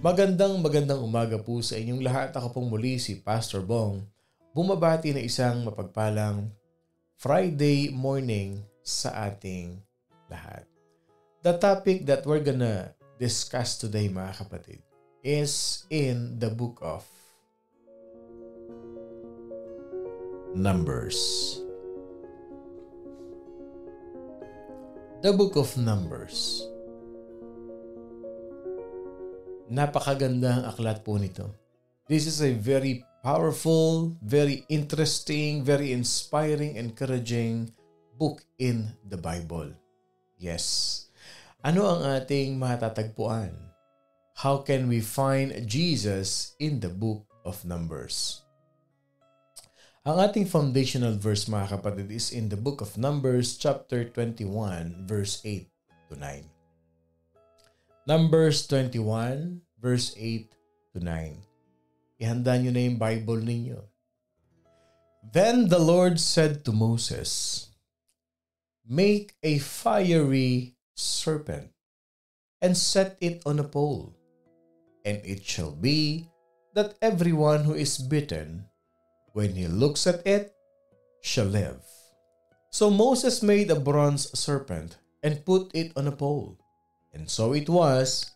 Magandang umaga po sa inyong lahat. Ako pong muli si Pastor Bong. Bumabati na isang mapagpalang Friday morning sa ating lahat. The topic that we're gonna discuss today, mga kapatid, is in the book of Numbers. The book of Numbers. Napakagandang aklat po nito. This is a very powerful, very interesting, very inspiring, encouraging book in the Bible. Yes. Ano ang ating matatagpuan? How can we find Jesus in the book of Numbers? Ang ating foundational verse, mga kapatid, is in the book of Numbers chapter 21 verse 8 to 9. Numbers 21 verse 8 to 9. Ihanda nyo na yung Bible ninyo. Then the Lord said to Moses, "Make a fiery serpent and set it on a pole, and it shall be that everyone who is bitten, when he looks at it, shall live." So Moses made a bronze serpent and put it on a pole. And so it was,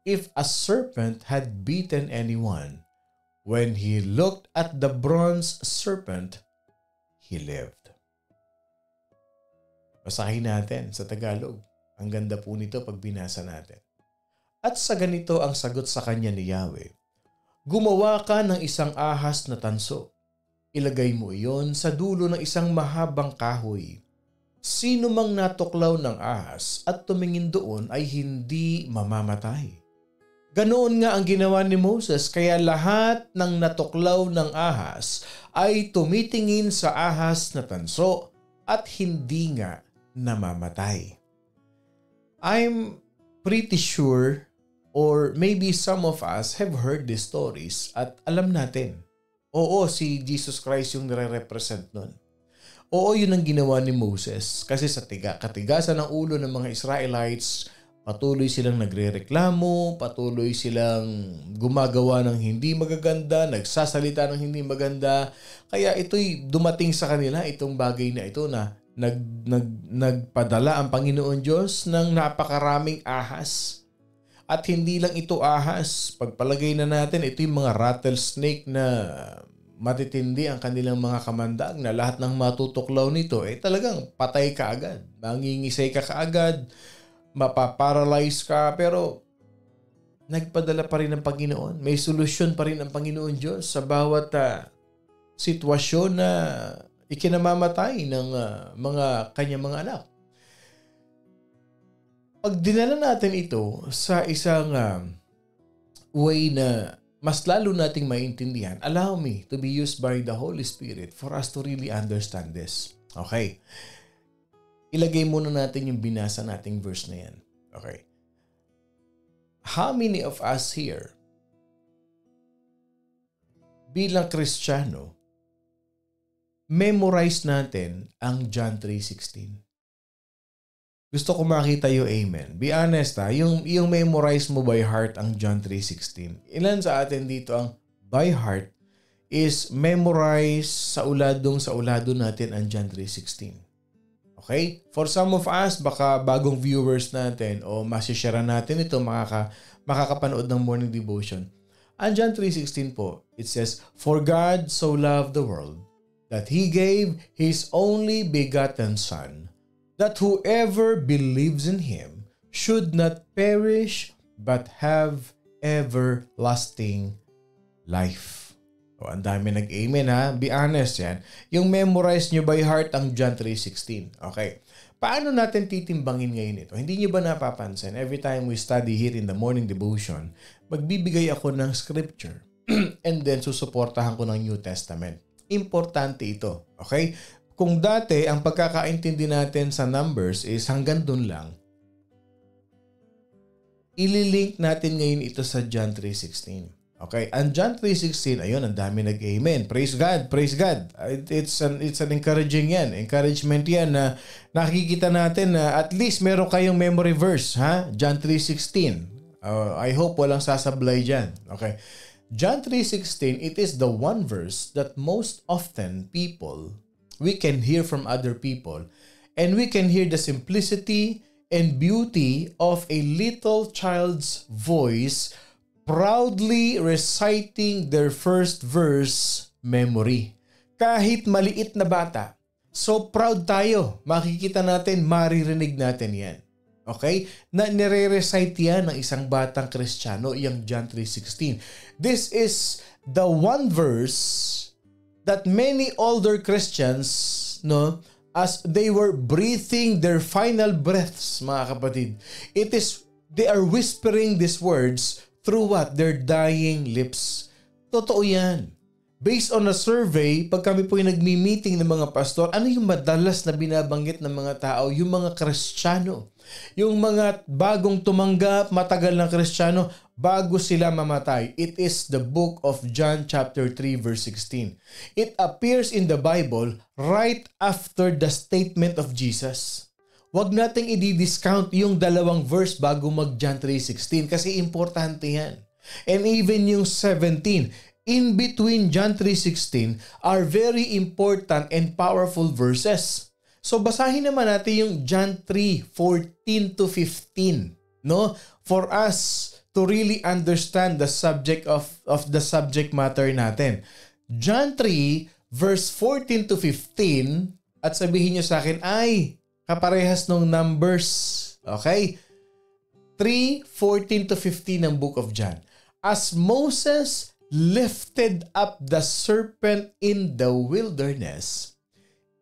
if a serpent had bitten anyone, when he looked at the bronze serpent, he lived. Basahin natin sa Tagalog. Ang ganda po nito pag binasa natin. At sa ganito ang sagot sa kanya ni Yahweh, "Gumawa ka ng isang ahas na tanso. Ilagay mo iyon sa dulo ng isang mahabang kahoy. Sino mang natuklaw ng ahas at tumingin doon ay hindi mamamatay." Ganoon nga ang ginawa ni Moses, kaya lahat ng natuklaw ng ahas ay tumitingin sa ahas na tanso at hindi nga namamatay. I'm pretty sure, or maybe some of us have heard these stories at alam natin. Oo, si Jesus Christ yung nire-represent nun. Oo, yun ang ginawa ni Moses kasi sa katigasan ng ulo ng mga Israelites, patuloy silang nagrereklamo, patuloy silang gumagawa ng hindi magaganda, nagsasalita ng hindi maganda. Kaya ito'y dumating sa kanila, itong bagay na ito na nagpadala ang Panginoon Diyos ng napakaraming ahas. At hindi lang ito ahas, pagpalagay na natin, ito yung mga rattlesnake na matitindi ang kanilang mga kamandag na lahat ng matutuklaw nito talagang patay ka agad. Mangingisay ka kaagad, mapaparalyze ka, pero nagpadala pa rin ang Panginoon. May solusyon pa rin ang Panginoon Diyos sa bawat sitwasyon na ikinamamatay ng mga kanyang mga anak. Pag dinala natin ito sa isang way na mas lalo nating maintindihan, allow me to be used by the Holy Spirit for us to really understand this. Okay. Ilagay muna natin yung binasa nating verse na yan. Okay. How many of us here, bilang Kristiyano, memorize natin ang John 3:16? Gusto ko makita yung amen. Be honest yung memorize mo by heart ang John 3:16. Ilan sa atin dito ang by heart is memorize sa ulado natin ang John 3:16. Okay? For some of us, baka bagong viewers natin o masishare natin ito, makakapanood ng morning devotion. Ang John 3:16 po, it says, "For God so loved the world that He gave His only begotten Son, that whoever believes in Him should not perish but have everlasting life." O, ang dami nag-amen ha. Be honest yan. Yung memorize nyo by heart ang John 3:16. Okay. Paano natin titimbangin ngayon ito? Hindi nyo ba napapansin? Every time we study here in the morning devotion, magbibigay ako ng scripture and then susuportahan ko ng New Testament. Importante ito. Okay? Kung dati, ang pagkakaintindi natin sa numbers is hanggang dun lang, ililink natin ngayon ito sa John 3:16. Okay, and John 3:16, ayun, ang dami nag-amen. Praise God, praise God. It's an encouraging yan. Encouragement yan na nakikita natin na at least meron kayong memory verse, ha? John 3:16. I hope walang sasablay dyan. Okay. John 3:16, it is the one verse that most often we can hear from other people, and we can hear the simplicity and beauty of a little child's voice proudly reciting their first verse memory. Kahit maliit na bata, so proud tayo. Makikita natin, maririnig natin yan. Okay? Na nire-recite yan ng isang batang Kristiyano, yung John 3:16. This is the one verse that many older Christians, as they were breathing their final breaths, mga kapatid, they are whispering these words through what? Their dying lips. Totoo yan. Based on a survey, pag kami po yung nagmi-meeting ng mga pastor, ano yung madalas na binabanggit ng mga tao? Yung mga Kristiyano. Yung mga bagong tumanggap, matagal ng Kristiyano, bago sila mamatay. It is the book of John chapter 3 verse 16. It appears in the Bible right after the statement of Jesus. Huwag nating i-discount yung dalawang verse bago mag John 3:16 kasi importante yan. And even yung 17, in between John 3:16 are very important and powerful verses. So basahin naman natin yung John 3:14 to 15, for us to really understand the subject of the subject matter natin. John 3 verse 14 to 15, at sabihin nyo sa akin, ay, kaparehas ng Numbers. Okay? 3:14 to 15 ng book of John. As Moses lifted up the serpent in the wilderness,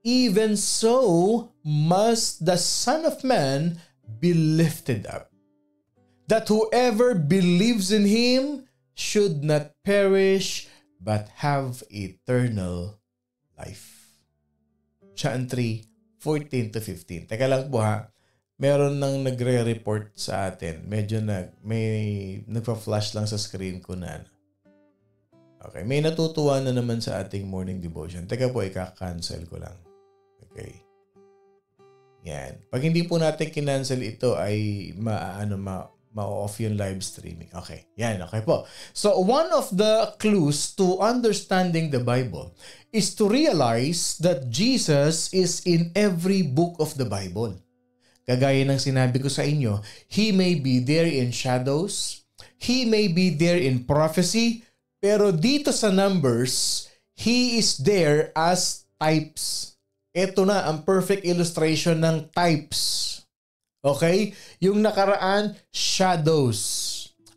even so must the Son of Man be lifted up, that whoever believes in him should not perish but have eternal life. John 3:14 to 15. Teka lang po ha. Meron nang nagre-report sa atin. Medyo may nagpa-flash lang sa screen ko na. Okay, may natutuwa na naman sa ating morning devotion. Teka po, ika-cancel ko lang. Okay. Yan. Pag hindi po natin kinancel ito ay ma-off yung live streaming. Okay. Yan. Okay po. So, one of the clues to understanding the Bible is to realize that Jesus is in every book of the Bible. Kagaya ng sinabi ko sa inyo, He may be there in shadows. He may be there in prophecy. Pero dito sa Numbers, He is there as types. Ito na ang perfect illustration ng types. Okay? Yung nakaraan, shadows.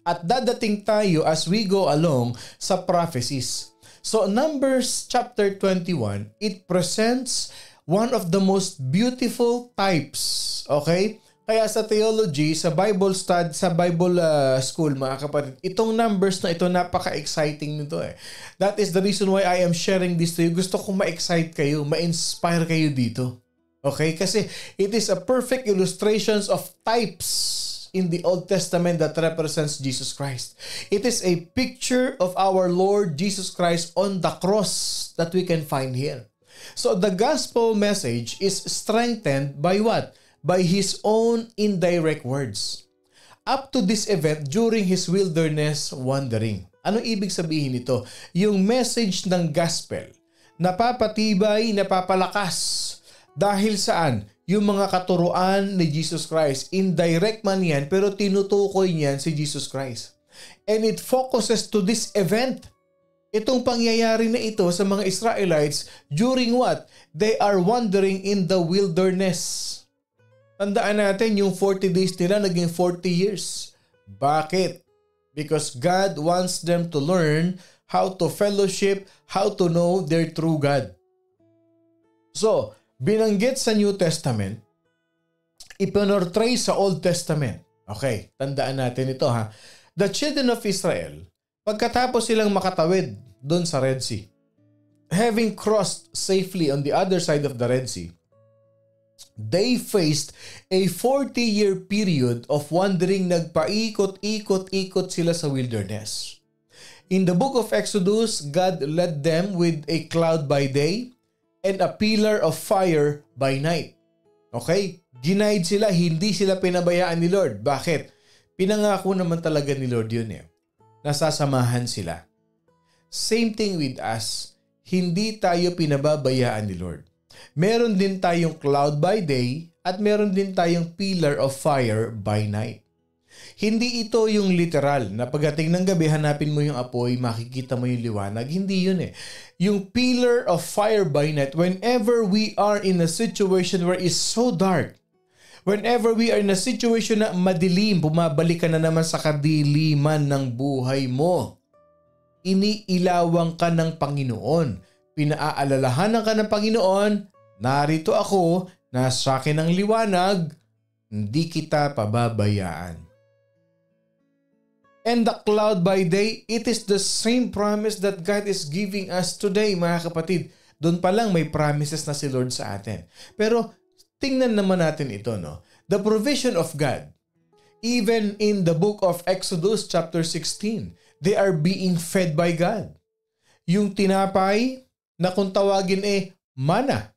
At dadating tayo as we go along sa prophecies. So Numbers chapter 21, it presents one of the most beautiful types. Okay? Kaya sa theology, sa Bible study, sa Bible school, mga kapatid, itong Numbers na ito, napaka-exciting nito eh. That is the reason why I am sharing this to you. Gusto kong ma-excite kayo, ma-inspire kayo dito. Okay? Kasi it is a perfect illustrations of types in the Old Testament that represents Jesus Christ. It is a picture of our Lord Jesus Christ on the cross that we can find here. So the gospel message is strengthened by what? By His own indirect words. Up to this event during His wilderness wandering. Anong ibig sabihin nito? Yung message ng gospel, napapatibay, napapalakas. Dahil saan? Yung mga katuruan ni Jesus Christ. Indirect man yan, pero tinutukoy niyan si Jesus Christ. And it focuses to this event. Itong pangyayari na ito sa mga Israelites during what? They are wandering in the wilderness. Tandaan natin, yung 40 days nila naging 40 years. Bakit? Because God wants them to learn how to fellowship, how to know their true God. So, binanggit sa New Testament, ipinortray sa Old Testament. Okay, tandaan natin ito ha. The children of Israel, pagkatapos silang makatawid doon sa Red Sea, having crossed safely on the other side of the Red Sea, they faced a 40-year period of wandering. Nagpaikot-ikot-ikot sila sa wilderness. In the book of Exodus, God led them with a cloud by day and a pillar of fire by night. Okay? Ginaid sila, hindi sila pinabayaan ni Lord. Bakit? Pinangako naman talaga ni Lord yun eh. Nasasamahan sila. Same thing with us. Hindi tayo pinababayaan ni Lord. Meron din tayong cloud by day at meron din tayong pillar of fire by night. Hindi ito yung literal na pagdating ng gabi hanapin mo yung apoy, makikita mo yung liwanag. Hindi yun eh. Yung pillar of fire by night, whenever we are in a situation where it's so dark, whenever we are in a situation na madilim, bumabalik ka na naman sa kadiliman ng buhay mo. Iniilawang ka ng Panginoon. Pinaaalalahanan ka ng Panginoon, narito ako, nasa akin ang liwanag, hindi kita pababayaan. And the cloud by day, it is the same promise that God is giving us today, mga kapatid. Doon pa lang may promises na si Lord sa atin. Pero tingnan naman natin ito, no? The provision of God. Even in the book of Exodus chapter 16, they are being fed by God. Yung tinapay na kung tawagin manna.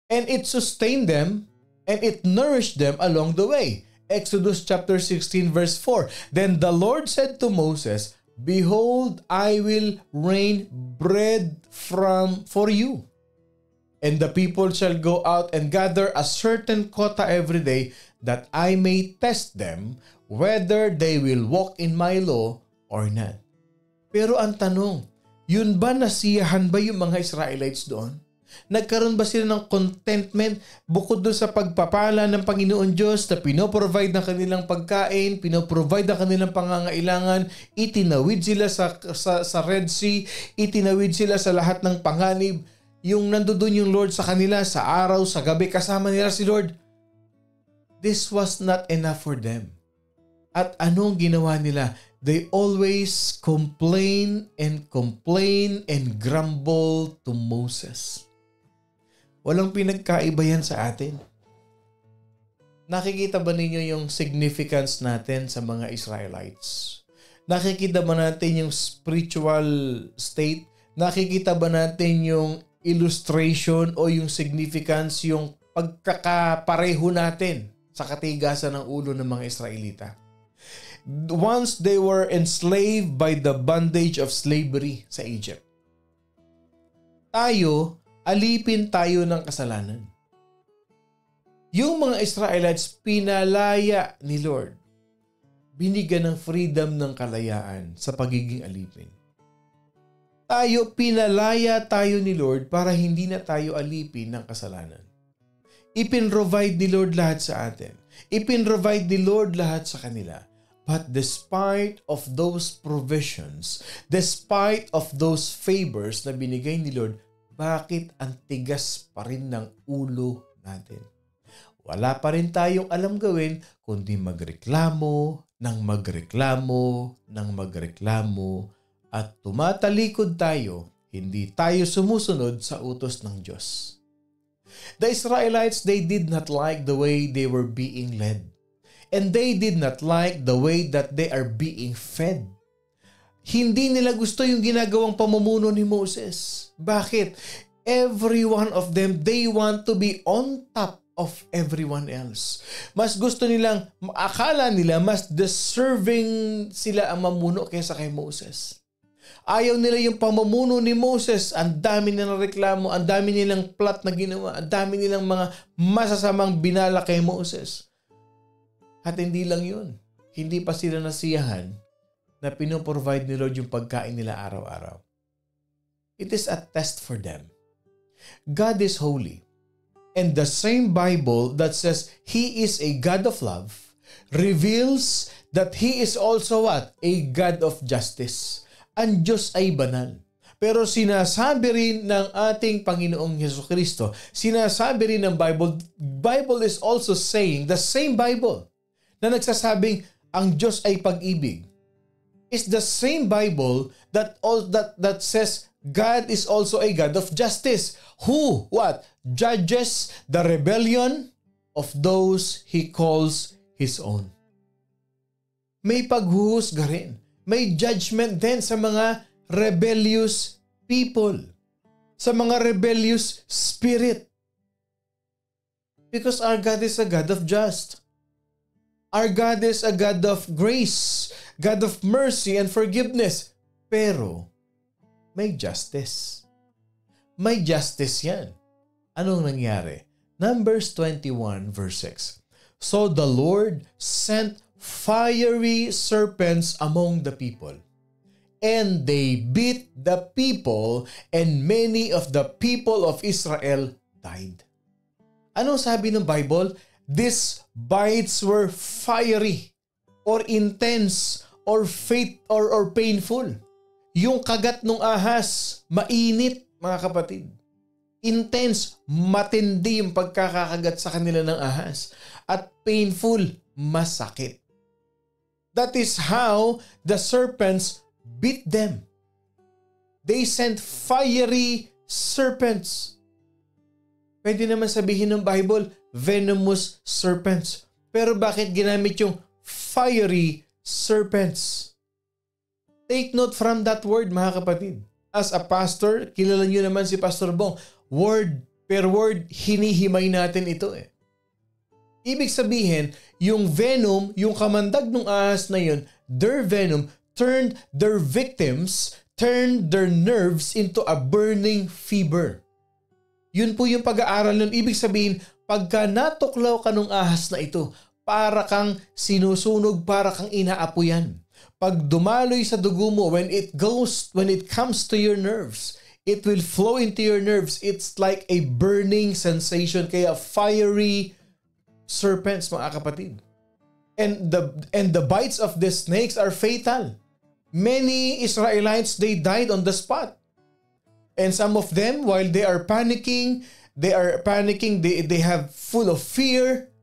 And it sustained them and it nourished them along the way. Exodus chapter 16 verse 4. Then the Lord said to Moses, Behold, I will rain bread for you. And the people shall go out and gather a certain quota every day, that I may test them whether they will walk in my law or not. Pero ang tanong, yun ba nasiyahan ba yung mga Israelites doon? Nagkaroon ba sila ng contentment bukod doon sa pagpapala ng Panginoon Diyos na pinoprovide ng kanilang pagkain, pinoprovide ng kanilang pangangailangan, itinawid sila sa Red Sea, itinawid sila sa lahat ng panganib, yung nandoon yung Lord sa kanila sa araw, sa gabi, kasama nila si Lord. This was not enough for them. At anong ginawa nila? They always complain and grumble to Moses. Walang pinagkaiba yan sa atin. Nakikita ba ninyo yung significance natin sa mga Israelites? Nakikita ba natin yung spiritual state? Nakikita ba natin yung illustration o yung significance, yung pagkakapareho natin sa katigasan ng ulo ng mga Israelita? Once they were enslaved by the bondage of slavery sa Egypt. Alipin tayo ng kasalanan. Yung mga Israelites, pinalaya ni Lord. Binigyan ng freedom ng kalayaan sa pagiging alipin. Pinalaya tayo ni Lord para hindi na tayo alipin ng kasalanan. Ipinrovide ni Lord lahat sa atin. Ipinrovide ni Lord lahat sa kanila. But despite of those provisions, despite of those favors na binigay ni Lord, bakit ang tigas pa rin ng ulo natin? Wala pa rin tayong alam gawin kundi magreklamo at tumatalikod tayo, hindi tayo sumusunod sa utos ng Diyos. The Israelites, they did not like the way they were being led. And they did not like the way that they are being fed. Hindi nila gusto yung ginagawang pamumuno ni Moses. Bakit? Every one of them, they want to be on top of everyone else. Mas gusto nilang, akala nila, mas deserving sila ang mamuno kaysa kay Moses. Ayaw nila yung pamumuno ni Moses. Ang dami nilang reklamo, ang dami nilang plot na ginawa, ang dami nilang mga masasamang binala kay Moses. At hindi lang yun. Hindi pa sila nasiyahan na pinoprovide ni Lord yung pagkain nila araw-araw. It is a test for them. God is holy. And the same Bible that says He is a God of love reveals that He is also what? A God of justice. Ang Diyos ay banal. Pero sinasabi rin ng ating Panginoong Jesucristo, sinasabi rin ng Bible is also saying, the same Bible na nagsasabing ang Diyos ay pag-ibig, is the same Bible that says God is also a God of justice. Who, judges the rebellion of those He calls His own. May paghuhusga rin. May judgment din sa mga rebellious people. Sa mga rebellious spirit. Because our God is a God of just. Our God is a God of grace, God of mercy and forgiveness. Pero may justice. May justice yan. Anong nangyari? Numbers 21 verse 6. So the Lord sent fiery serpents among the people, and they beat the people, and many of the people of Israel died. Anong sabi ng Bible? These bites were fiery or intense or painful. Yung kagat ng ahas, mainit mga kapatid. Intense, matindi yung pagkakakagat sa kanila ng ahas. At painful, masakit. That is how the serpents beat them. They sent fiery serpents. Pwede naman sabihin ng Bible, venomous serpents. Pero bakit ginamit yung fiery serpents? Take note from that word, mga kapatid. As a pastor, kilala nyo naman si Pastor Bong. Word per word, hinihimay natin ito eh. Ibig sabihin, yung venom, yung kamandag ng ahas na yun, their venom turned their victims, turned their nerves into a burning fever. Yun po yung pag-aaral nun. Ibig sabihin, pagka natuklaw ka ng ahas na ito, para kang sinusunog, para kang inaapuyan. Pag dumaloy sa dugo mo, when it comes to your nerves, it will flow into your nerves. It's like a burning sensation. Kaya fiery serpents, mga kapatid. And the bites of the snakes are fatal. Many Israelites, they died on the spot. And some of them, while they are panicking, they have full of fear.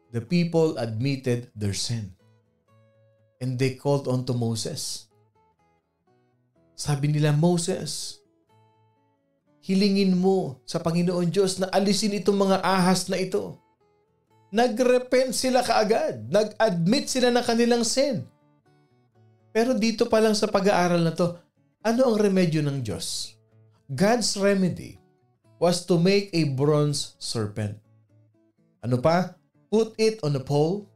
The people admitted their sin. And they called on to Moses. Sabi nila, Moses, hilingin mo sa Panginoon Diyos na alisin itong mga ahas na ito. Nag-repent sila kaagad. Nag-admit sila ng kanilang sin. Pero dito pa lang sa pag-aaral na to, ano ang remedyo ng Diyos? God's remedy was to make a bronze serpent. Ano pa? Put it on a pole.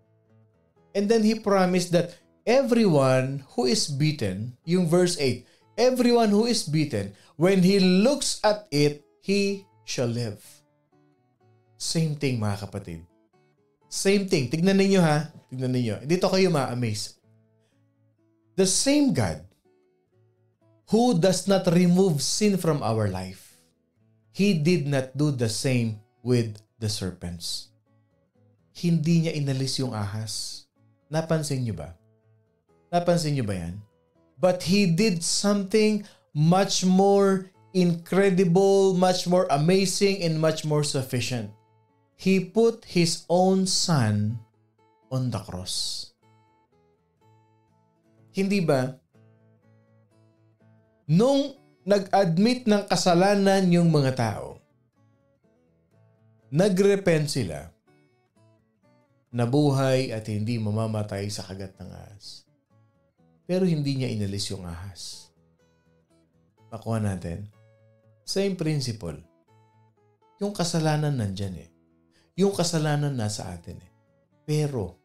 And then He promised that everyone who is beaten, yung verse 8, everyone who is beaten, when he looks at it, he shall live. Same thing, mga kapatid. Same thing. Tignan ninyo ha. Tignan ninyo. Dito kayo ma-amaze. The same God who does not remove sin from our life, He did not do the same with the serpents. Hindi niya inalis yung ahas. Napansin niyo ba? Napansin niyo ba yan? But He did something much more incredible, much more amazing, and much more sufficient. He put His own Son on the cross. Hindi ba? Nung nag-admit ng kasalanan yung mga tao, nag-repent sila, nabuhay at hindi mamamatay sa kagat ng ahas. Pero hindi niya inalis yung ahas. Makuha natin. Same principle. Yung kasalanan nandyan eh. Yung kasalanan nasa atin eh. Pero,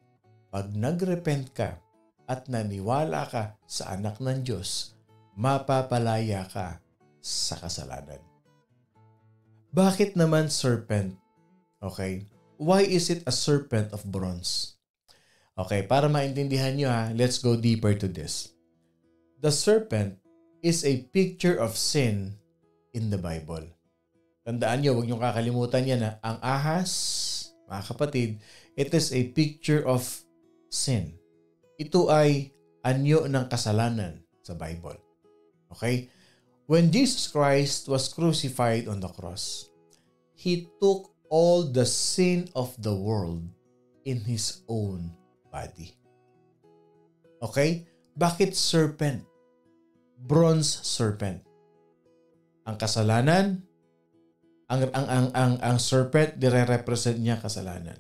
pag nag-repent ka at naniwala ka sa anak ng Diyos, mapapalaya ka sa kasalanan. Bakit naman serpent? Okay. Why is it a serpent of bronze? Okay, para maintindihan nyo ha, let's go deeper to this. The serpent is a picture of sin in the Bible. Tandaan nyo, huwag nyo kakalimutan yan ha. Ang ahas, mga kapatid, it is a picture of sin. Ito ay anyo ng kasalanan sa Bible. Okay? When Jesus Christ was crucified on the cross, He took all the sin of the world in His own body. Okay? Bakit serpent? Bronze serpent. Ang kasalanan, ang serpent, dire-represent niya kasalanan.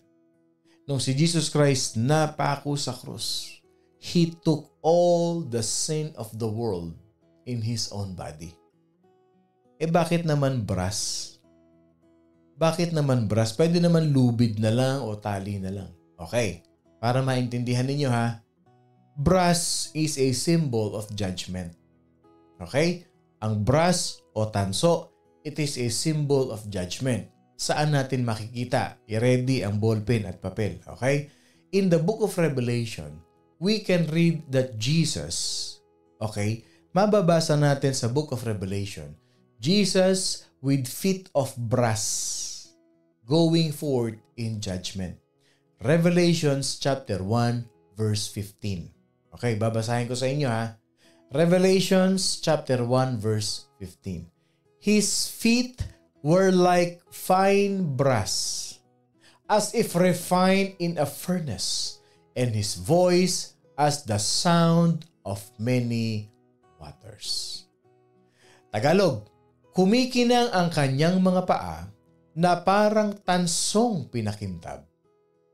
Nung si Jesus Christ napako sa krus, He took all the sin of the world in His own body. Bakit naman brass? Bakit naman brass? Pwede naman lubid na lang o tali na lang. Okay. Para maintindihan ninyo ha, brass is a symbol of judgment. Okay? Ang brass o tanso, it is a symbol of judgment. Saan natin makikita? I-ready ang ballpen at papel. Okay? In the book of Revelation, we can read that Jesus, okay, mababasa natin sa book of Revelation, Jesus with feet of brass going forth in judgment. Revelations chapter 1 verse 15. Okay, babasahin ko sa inyo ha. Revelations chapter 1 verse 15. His feet were like fine brass, as if refined in a furnace, and his voice as the sound of many waters. Tagalog, kumikinang ang kanyang mga paa na parang tansong pinakintab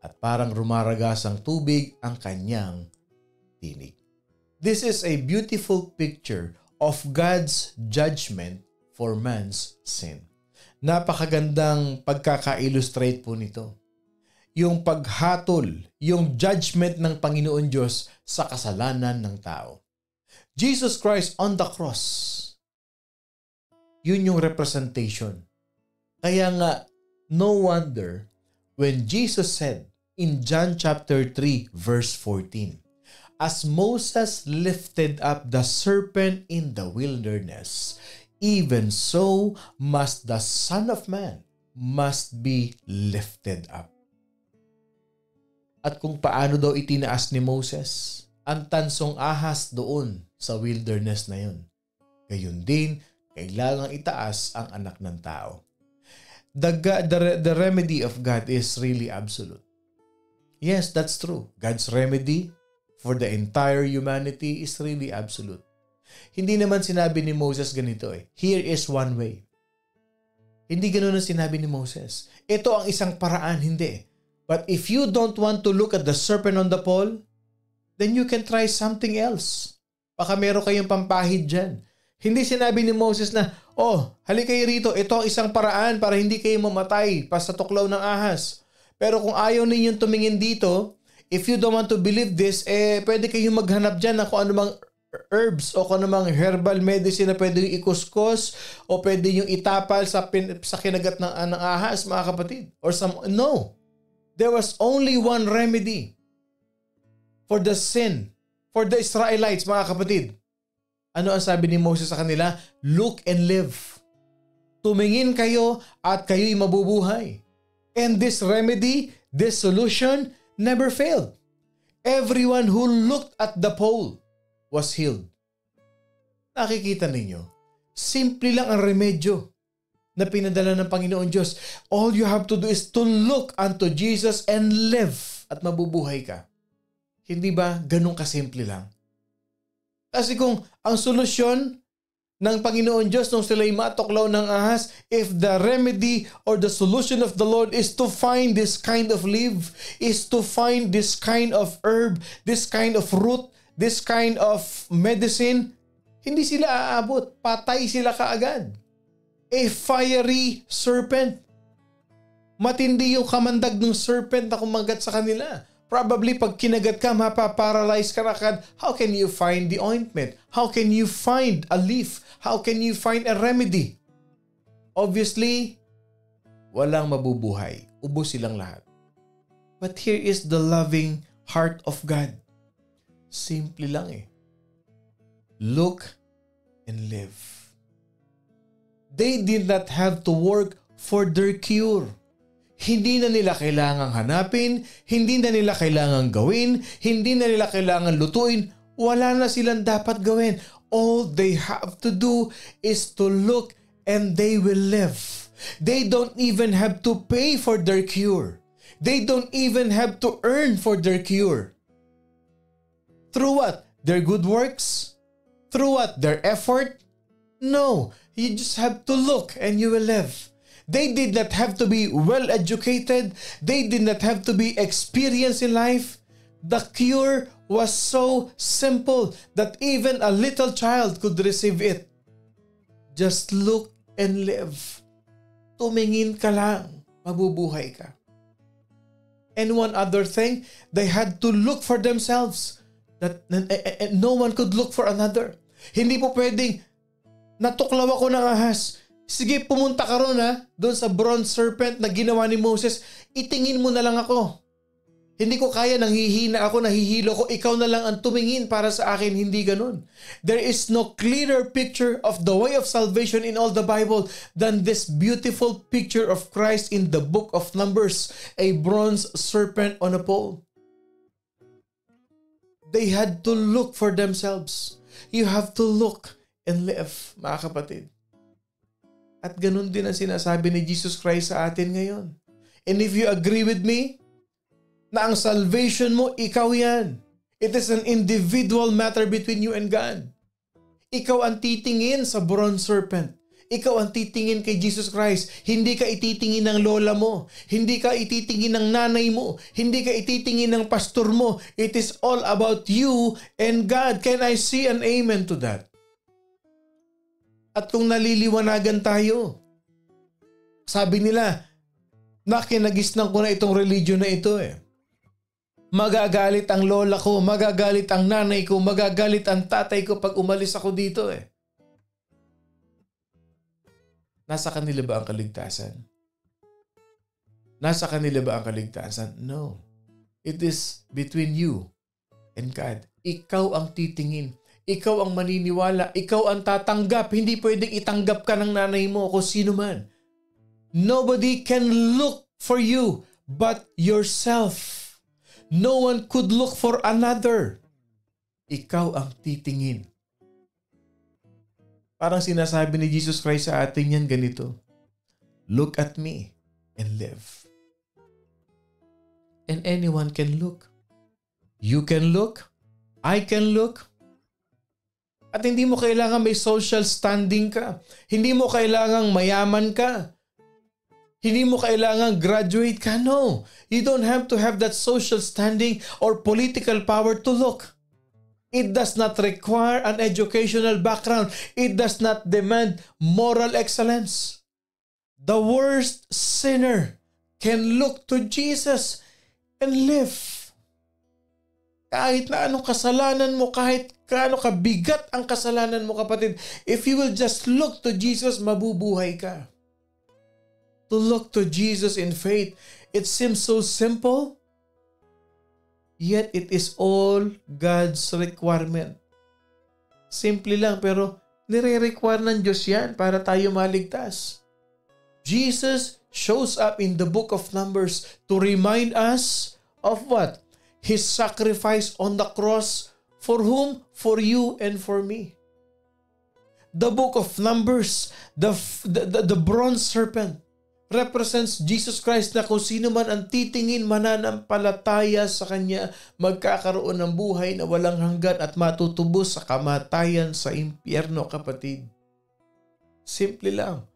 at parang rumaragas ang tubig ang kanyang tinig. This is a beautiful picture of God's judgment for man's sin. Napakagandang pagkaka-illustrate po nito. Yung paghatol, yung judgment ng Panginoon Diyos sa kasalanan ng tao. Jesus Christ on the cross, yun yung representation. Kaya nga, no wonder when Jesus said in John chapter 3 verse 14, as Moses lifted up the serpent in the wilderness, even so must the Son of Man must be lifted up. At kung paano daw itinaas ni Moses ang tansong ahas doon sa wilderness na yun, gayon din kailangang itaas ang anak ng tao. The remedy of God is really absolute. Yes, that's true. God's remedy for the entire humanity is really absolute. Hindi naman sinabi ni Moses ganito here is one way. Hindi ganoon ang sinabi ni Moses. Ito ang isang paraan, hindi. But if you don't want to look at the serpent on the pole, then you can try something else. Baka meron kayong pampahid dyan. Hindi sinabi ni Moses na, halika kayo rito, ito ang isang paraan para hindi kayo mamatay pa sa tuklaw ng ahas. Pero kung ayaw ninyong tumingin dito, if you don't want to believe this, pwede kayong maghanap dyan ng kung anumang herbs o kung anumang herbal medicine na pwede yung ikuskos o pwede yung itapal sa kinagat ng ahas, mga kapatid. No. There was only one remedy for the sin, for the Israelites, mga kapatid. Ano ang sabi ni Moses sa kanila? Look and live. Tumingin kayo at kayo'y mabubuhay. And this remedy, this solution, never failed. Everyone who looked at the pole was healed. Nakikita ninyo, simple lang ang remedyo na pinadala ng Panginoon Diyos. All you have to do is to look unto Jesus and live at mabubuhay ka. Hindi ba ganun kasimple lang? Kasi kung ang solusyon ng Panginoon Diyos nung sila'y matuklaw ng ahas, if the remedy or the solution of the Lord is to find this kind of leaf, is to find this kind of herb, this kind of root, this kind of medicine, hindi sila aabot. Patay sila kaagad. A fiery serpent. Matindi yung kamandag ng serpent na kumagat sa kanila. Probably pag kinagat ka, mapaparalyze ka na agad. How can you find the ointment? How can you find a leaf? How can you find a remedy? Obviously, walang mabubuhay. Ubos silang lahat. But here is the loving heart of God. Simple lang Look and live. They did not have to work for their cure. Hindi na nila kailangang hanapin, hindi na nila kailangang gawin, hindi na nila kailangan lutuin, wala na silang dapat gawin. All they have to do is to look and they will live. They don't even have to pay for their cure. They don't even have to earn for their cure. Through what? Their good works? Through what? Their effort? No. You just have to look and you will live. They did not have to be well educated. They did not have to be experienced in life. The cure was so simple that even a little child could receive it. Just look and live. Tumingin ka lang, mabubuhay ka. And one other thing, they had to look for themselves. And no one could look for another. Hindi po pwedeng, natuklaw ako ng ahas. Sige, pumunta ka ron doon sa bronze serpent na ginawa ni Moses. Itingin mo na lang ako. Hindi ko kaya, nanghihina ako, nahihilo ko. Ikaw na lang ang tumingin para sa akin. Hindi ganun. There is no clearer picture of the way of salvation in all the Bible than this beautiful picture of Christ in the book of Numbers, a bronze serpent on a pole. They had to look for themselves. You have to look and live, mga kapatid. At ganun din ang sinasabi ni Jesus Christ sa atin ngayon. And if you agree with me, na ang salvation mo, ikaw yan. It is an individual matter between you and God. Ikaw ang titingin sa bronze serpent. Ikaw ang titingin kay Jesus Christ. Hindi ka ititingin ng lola mo. Hindi ka ititingin ng nanay mo. Hindi ka ititingin ng pastor mo. It is all about you and God. Can I see an amen to that? At kung naliliwanagan tayo, sabi nila, nakinagisnan ko na itong religion na ito Magagalit ang lola ko, magagalit ang nanay ko, magagalit ang tatay ko pag umalis ako dito Nasa kanila ba ang kaligtasan? Nasa kanila ba ang kaligtasan? No. It is between you and God. Ikaw ang titingin. Ikaw ang maniniwala. Ikaw ang tatanggap. Hindi pwedeng itanggap ka ng nanay mo o kung sino man. Nobody can look for you but yourself. No one could look for another. Ikaw ang titingin. Parang sinasabi ni Jesus Christ sa atin yan ganito. Look at me and live. And anyone can look. You can look. I can look. At hindi mo kailangan may social standing ka. Hindi mo kailangan mayaman ka. Hindi mo kailangan graduate ka. No. You don't have to have that social standing or political power to look. It does not require an educational background. It does not demand moral excellence. The worst sinner can look to Jesus and live. Kahit na anong kasalanan mo, kahit kaano kabigat ang kasalanan mo, kapatid, if you will just look to Jesus, mabubuhay ka. To look to Jesus in faith, it seems so simple, yet it is all God's requirement. Simple lang, pero nire-require ng Diyos yan para tayo maligtas. Jesus shows up in the book of Numbers to remind us of what? His sacrifice on the cross. For whom? For you and for me. The book of Numbers, the bronze serpent, represents Jesus Christ na kung sino man ang titingin mananampalataya sa Kanya, magkakaroon ng buhay na walang hanggan at matutubos sa kamatayan sa impyerno, kapatid. Simple lang.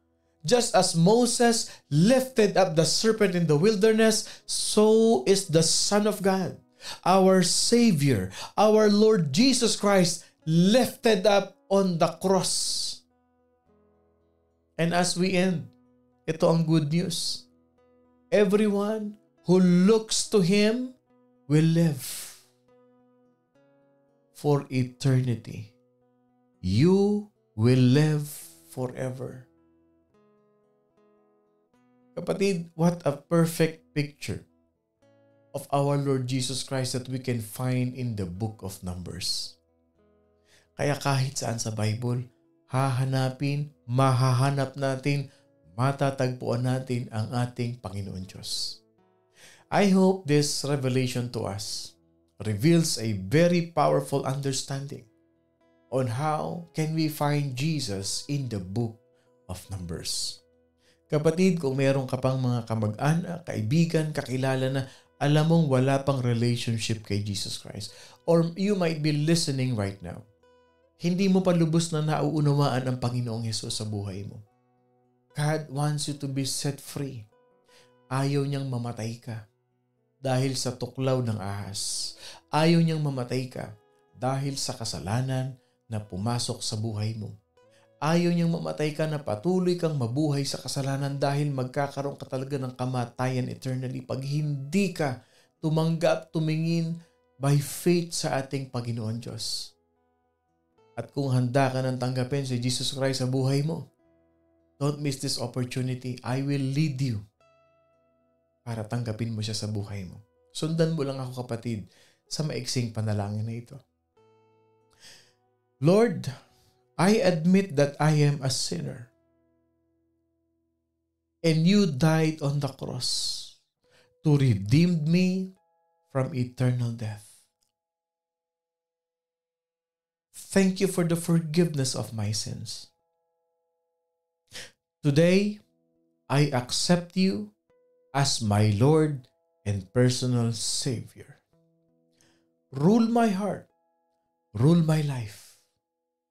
Just as Moses lifted up the serpent in the wilderness, so is the Son of God, our Savior, our Lord Jesus Christ, lifted up on the cross. And as we end, ito ang good news. Everyone who looks to Him will live for eternity. You will live forever. Kapatid, what a perfect picture of our Lord Jesus Christ that we can find in the book of Numbers. Kaya kahit saan sa Bible, mahahanap natin, matatagpuan natin ang ating Panginoon Diyos. I hope this revelation to us reveals a very powerful understanding on how can we find Jesus in the book of Numbers. Kapatid, kung meron ka pang mga kamag-anak, kaibigan, kakilala na alam mong wala pang relationship kay Jesus Christ, or you might be listening right now, hindi mo pa lubos na nauunawaan ang Panginoong Hesus sa buhay mo. God wants you to be set free. Ayaw niyang mamatay ka dahil sa tuklaw ng ahas. Ayaw niyang mamatay ka dahil sa kasalanan na pumasok sa buhay mo. Ayaw niyang mamatay ka na patuloy kang mabuhay sa kasalanan dahil magkakaroon ka talaga ng kamatayan eternally pag hindi ka tumanggap, tumingin by faith sa ating Panginoon Diyos. At kung handa ka nang tanggapin si Jesus Christ sa buhay mo, don't miss this opportunity. I will lead you para tanggapin mo siya sa buhay mo. Sundan mo lang ako, kapatid, sa maiksing panalangin na ito. Lord, I admit that I am a sinner. And you died on the cross to redeem me from eternal death. Thank you for the forgiveness of my sins. Today, I accept you as my Lord and personal Savior. Rule my heart. Rule my life.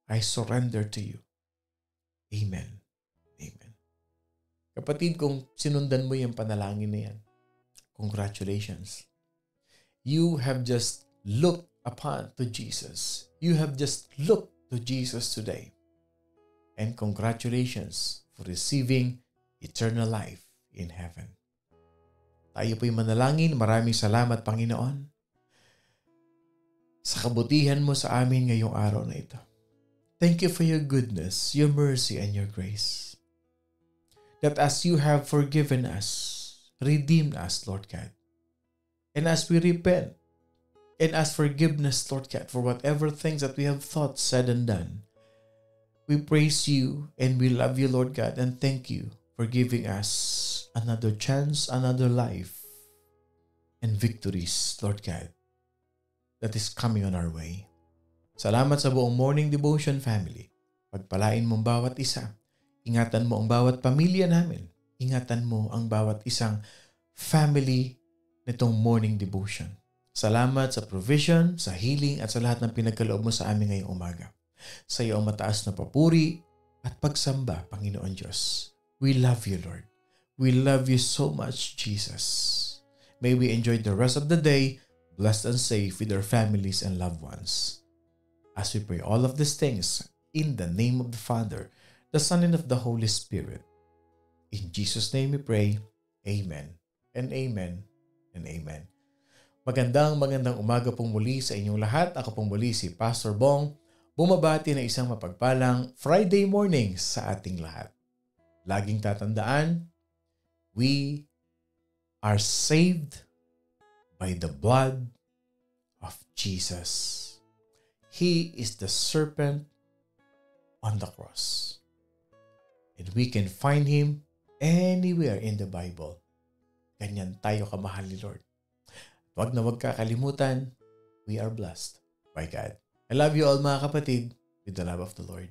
I surrender to you. Amen. Amen. Kapatid, kung sinundan mo yung panalangin na yan, congratulations. You have just looked upon to Jesus. You have just looked to Jesus today. And congratulations for receiving eternal life in heaven. Tayo po'y manalangin. Maraming salamat, Panginoon, sa kabutihan mo sa amin ngayong araw na ito. Thank you for your goodness, your mercy, and your grace. That as you have forgiven us, redeemed us, Lord God, and as we repent and ask forgiveness, Lord God, for whatever things that we have thought, said, and done, we praise you and we love you, Lord God, and thank you for giving us another chance, another life, and victories, Lord God, that is coming on our way. Salamat sa buong Morning Devotion family. Pagpalain mo ang bawat isa. Ingatan mo ang bawat pamilya namin. Ingatan mo ang bawat isang family nitong Morning Devotion. Salamat sa provision, sa healing, at sa lahat ng pinagkaloob mo sa amin ngayong umaga. Sa iyo ang mataas na papuri at pagsamba, Panginoon Diyos. We love you, Lord. We love you so much, Jesus. May we enjoy the rest of the day, blessed and safe with our families and loved ones. As we pray all of these things in the name of the Father, the Son, and of the Holy Spirit. In Jesus' name we pray. Amen and amen and amen. Magandang umaga pong muli sa inyong lahat. Ako pong muli si Pastor Bong, bumabati na isang mapagpalang Friday morning sa ating lahat. Laging tatandaan, we are saved by the blood of Jesus. He is the serpent on the cross. And we can find Him anywhere in the Bible. Ganyan tayo kamahal ni Lord. Huwag na huwag kakalimutan, we are blessed by God. I love you all, mga kapatid, with the love of the Lord.